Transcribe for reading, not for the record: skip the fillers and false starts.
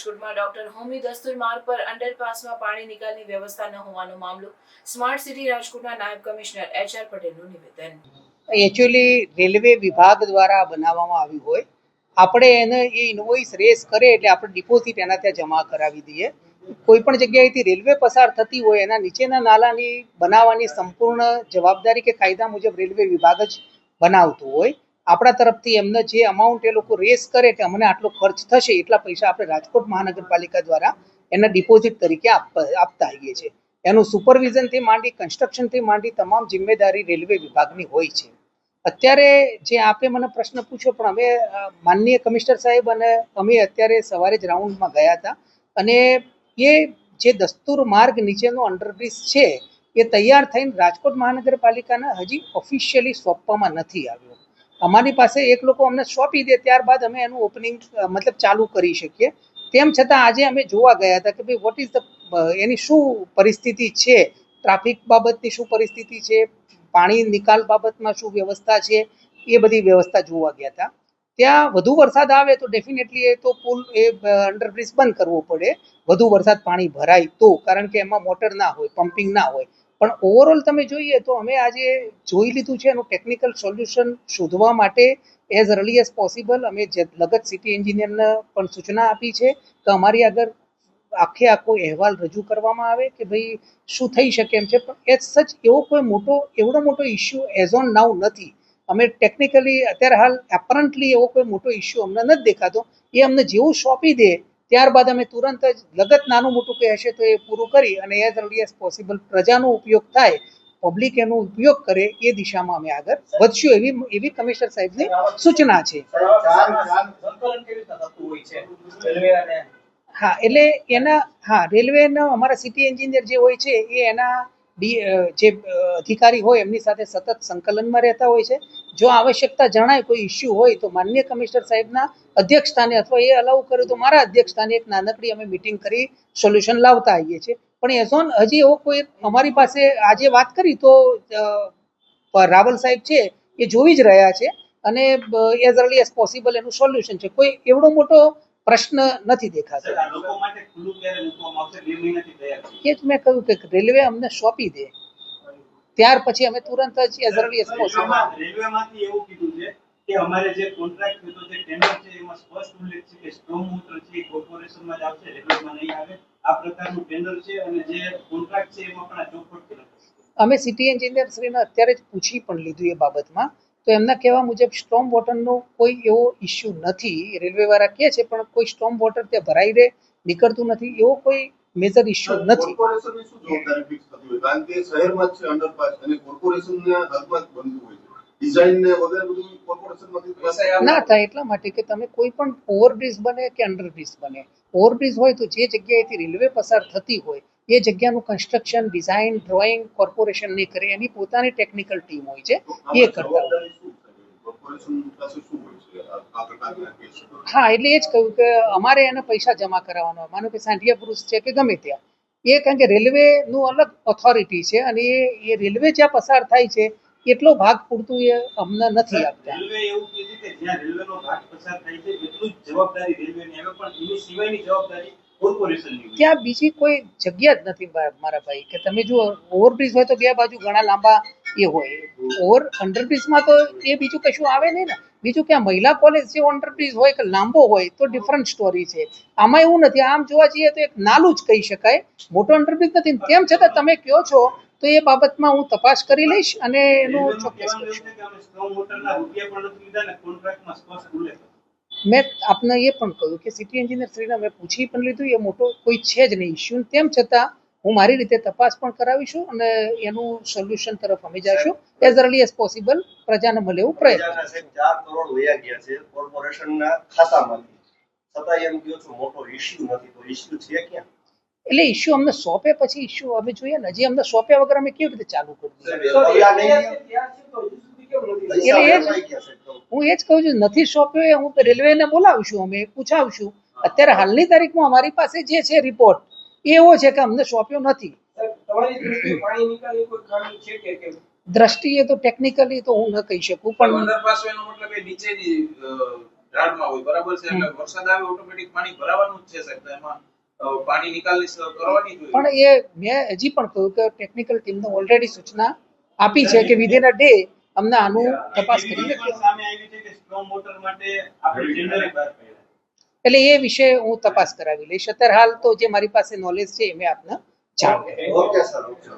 રાજકોટમાં ડોક્ટર હોમી દસ્તુર માર્ગ પર અંડરપાસમાં પાણી નિકાલની વ્યવસ્થા ન હોવાનો મામલો. સ્માર્ટ સિટી રાજકોટના નાયબ કમિશનર HR પટેલનું નિવેદન. એકચ્યુઅલી રેલવે વિભાગ દ્વારા બનાવવામાં આવ્યું હોય, આપણે એને એ ઇન્વોઇસ રેસ કરે એટલે આપણે ડિપોઝિટ એના ત્યાં જમા કરાવી દઈએ. કોઈ પણ જગ્યાએથી રેલવે પસાર થતી હોય એના નીચેના નાલાની બનાવવાની સંપૂર્ણ જવાબદારી કે કાયદા મુજબ રેલવે વિભાગ જ બનાવતું હોય. આપણા તરફથી એમને જે અમાઉન્ટ એ લોકો રેસ કરે કે અમને આટલો ખર્ચ થશે એટલા પૈસા આપણે રાજકોટ મહાનગરપાલિકા દ્વારા એના ડિપોઝિટ તરીકે આપતા આવીએ છીએ. એનું સુપરવિઝનથી માંડી કન્સ્ટ્રક્શનથી માંડી તમામ જિમ્મેદારી રેલવે વિભાગની હોય છે. અત્યારે જે આપે મને પ્રશ્ન પૂછ્યો, પણ અમે માનનીય કમિશનર સાહેબ અને અમે અત્યારે સવારે જ રાઉન્ડમાં ગયા હતા અને એ જે દસ્તુર માર્ગ નીચેનો અંડરબ્રિજ છે એ તૈયાર થઈને રાજકોટ મહાનગરપાલિકાને હજી ઓફિશિયલી સોંપવામાં નથી આવ્યો. અમારી પાસે એક લોકો અમને સોંપી દે ત્યારબાદ અમે એનું ઓપનિંગ મતલબ ચાલુ કરી શકીએ. તેમ છતાં આજે અમે જોવા ગયા હતા કે ભાઈ વોટ ઇઝ ધ એની શું પરિસ્થિતિ છે, ટ્રાફિક બાબતની શું પરિસ્થિતિ છે, પાણી નિકાલ બાબતમાં શું વ્યવસ્થા છે, એ બધી વ્યવસ્થા જોવા ગયા હતા. ત્યાં વધુ વરસાદ આવે તો ડેફિનેટલી એ તો પુલ એ અંડરબ્રિજ બંધ કરવો પડે, વધુ વરસાદ પાણી ભરાય તો, કારણ કે એમાં મોટર ના હોય, પમ્પિંગ ના હોય. પણ ઓવરઓલ તમે જોઈએ તો અમે આજે જોઈ લીધું છે એનું ટેકનિકલ સોલ્યુશન શોધવા માટે એઝ અર્લી એઝ પોસિબલ અમે લગત સિટી એન્જિનિયરને પણ સૂચના આપી છે કે અમારી આગળ આખો અહેવાલ રજૂ કરવામાં આવે કે ભાઈ શું થઈ શકે એમ છે. પણ એઝ સચ એવડો મોટો ઇસ્યુ એઝ ઓન નાઉ નથી. અમે ટેકનિકલી અત્યારે હાલ એપરન્ટલી એવો કોઈ મોટો ઇસ્યુ અમને નથી દેખાતો. એ અમને જેવું સોંપી દે ત્યારબાદ અમે તુરંત જ લગત નાનું મોટું કંઈ હશે તો એ પૂરું કરી અને એઝ અર્લી એઝ પોસિબલ પ્રજાનો ઉપયોગ થાય, પબ્લિક એનો ઉપયોગ કરે એ દિશામાં અમે આગળ વધશું એવી કમિશનર સાહેબની સૂચના છે. હા, એટલે રેલવેના અમારા સિટી એન્જિનિયર જે હોય છે એ એના જે અધિકારી હોય એમની સાથે સતત સંકલનમાં રહેતા હોય છે. જો આવશ્યકતા જણાય કોઈ ઇસ્યુ હોય તો માનનીય કમિશનર સાહેબના અધ્યક્ષ સ્થાને અથવા એ અલાઉ કરે તો મારા અધ્યક્ષ સ્થાને એક નાનકડી અમે મિટિંગ કરી સોલ્યુશન લાવતા આવીએ છીએ. પણ એઝોન હજી એવો કોઈ અમારી પાસે આજે વાત કરી તો રાવલ સાહેબ છે એ જોઈ જ રહ્યા છે અને એઝ અર્લી એઝ પોસિબલ એનું સોલ્યુશન છે. કોઈ એવડો મોટો પ્રશ્ન નથી દેખાતો. એ જ મેં કહ્યું કે રેલવે અમને સોંપી દે ત્યાર પછી અમે તુરંત જ એઝ અર્લી એઝ પોસિબલ. રેલવેમાંથી એવું કીધું છે કે અમારે જે કોન્ટ્રાક્ટ થયો જે ટેન્ડર છે એમાં સ્પષ્ટ ઉલ્લેખ છે કે સ્ટ્રોમ વોટર છે કોર્પોરેશનમાં જ આવશે, રેલવેમાં નહીં આવે. આ પ્રકારનું ટેન્ડર છે અને જે કોન્ટ્રાક્ટ છે એમાં પણ આ ચોખવટ છે. અમે સિટી એન્જિનિયર શ્રીને અત્યારે જ પૂછી પણ લીધું એ બાબતમાં, તો એમના કહેવા મુજબ સ્ટ્રોમ વોટરનો કોઈ એવો ઇસ્યુ નથી. રેલવે વાળા કહે છે પણ કોઈ સ્ટ્રોમ વોટર ત્યાં ભરાઈ રહે નીકળતું નથી, એવો કોઈ મેજર ઇસ્યુ નથી. કોર્પોરેશનની શું જવાબદારી ફિક્સ થતી હોય, કારણ કે શહેરમાં જ છે અંડરપાસ અને કોર્પોરેશનના હાથમાં જ બનતું હોય છે. ડિઝાઇન ને વગેરે બધું કોર્પોરેશનમાંથી ના થાય એટલા માટે કે તમે કોઈ પણ ઓવરબ્રિજ બને કે અંડરબ્રિજ બને, ઓવરબ્રિજ હોય તો જે જગ્યાએથી રેલવે પસાર થતી હોય એ જગ્યાનું કન્સ્ટ્રક્શન, ડિઝાઇન, ડ્રોઈંગ કોર્પોરેશન નહીં કરે, એની પોતાની ટેકનિકલ ટીમ હોય છે એ કરતા હોય. હા, એટલે એ જ કહ્યું કે અમારે એને પૈસા જમા કરાવવાનો હોય. માનો કે સાંઢિયા પુરુષ છે કે ગમે ત્યાં, એ કારણ કે રેલવેનું અલગ ઓથોરિટી છે અને એ રેલવે જ્યાં પસાર થાય છે એટલો ભાગ પૂરતું એ અમને નથી આપતા. રેલવે એવું કહે છે કે જ્યાં રેલવેનો ભાગ પસાર થાય છે એટલું જ જવાબદારી રેલવેની આવે, પણ એની સિવાયની જવાબદારી કોર્પોરેશનની. ત્યાં બીજી કોઈ જગ્યા જ નથી મારા ભાઈ, કે તમે જુઓ ઓવરબ્રિજ હોય તો બે બાજુ ઘણા લાંબા એ હોય, અંડરબ્રિજમાં તો એ બીજું કશું આવે નહીં ને. બીજું ક્યાં મહિલા કોલેજ જે અંડરબ્રિજ હોય કે લાંબો હોય તો ડિફરન્ટ સ્ટોરી છે. આમાં એવું નથી. આમ જોવા જઈએ તો એક નાલું જ કહી શકાય, મોટો અંડરબ્રિજ નથી. તેમ છતાં તમે કહો છો તો એ બાબતમાં હું તપાસ કરી લઈશ અને એનું ચોક્કસ કરીશ. મેં આપને એ પણ કહ્યું કે સિટી એન્જિનિયર શ્રીને મેં પૂછી પણ લીધું, એ મોટો કોઈ છે જ નહીં ઇસ્યુ. તેમ છતાં હું મારી રીતે તપાસ પણ કરાવીશું અને એનું સોલ્યુશન તરફ અમે જઈશું એઝ અર્લી એઝ પોસિબલ પ્રજાને મળે એવું પ્રયત્ન. 4 કરોડ વયા ગયા છે કોર્પોરેશનના ખાતામાંથી, છતાં એમ કહો છો મોટો ઇસ્યુ નથી, તો ઇસ્યુ છે ક્યાં? એટલે ઇસ્યુ અમને સોંપે પછી ઇસ્યુ અમે જોઈએ ને, હજી અમને સોંપ્યા વગર અમે કેવી રીતે ચાલુ કરીએ? હું એ જ કહું છું, નથી સોંપ્યો એ હું રેલવેને બોલાવીશું, અમે પૂછાવશું. અત્યારે હાલની તારીખમાં અમારી પાસે જે છે રિપોર્ટ એવો છે કે અમને સોંપ્યો નથી. દ્રષ્ટિએ તો ટેકનિકલી તો હું ન કહી શકું, પણ ઝાડમાં હોય, બરાબર છે, એટલે વરસાદ આવે ઓટોમેટિક પાણી ભરાવાનું જ છે સાહેબ, તો એમાં પાણી નિકાલની કરવાની જ હોય. પણ એ મેં હજી પણ કહ્યું કે ટેકનિકલ ટીમને ઓલરેડી સૂચના આપી છે કે વિધિન અ ડે અમને આનું તપાસ એવી કરી રીતે પણ સામે આવી છે કે સ્ટ્રોમ વોટર માટે આપણે ટેન્ડર બહાર પાડ્યા. એટલે એ વિશે હું તપાસ કરાવી લઈશ. અત્યારે હાલ તો જે મારી પાસે નોલેજ છે એ મેં આપને જાણ કરી. Okay sir, okay.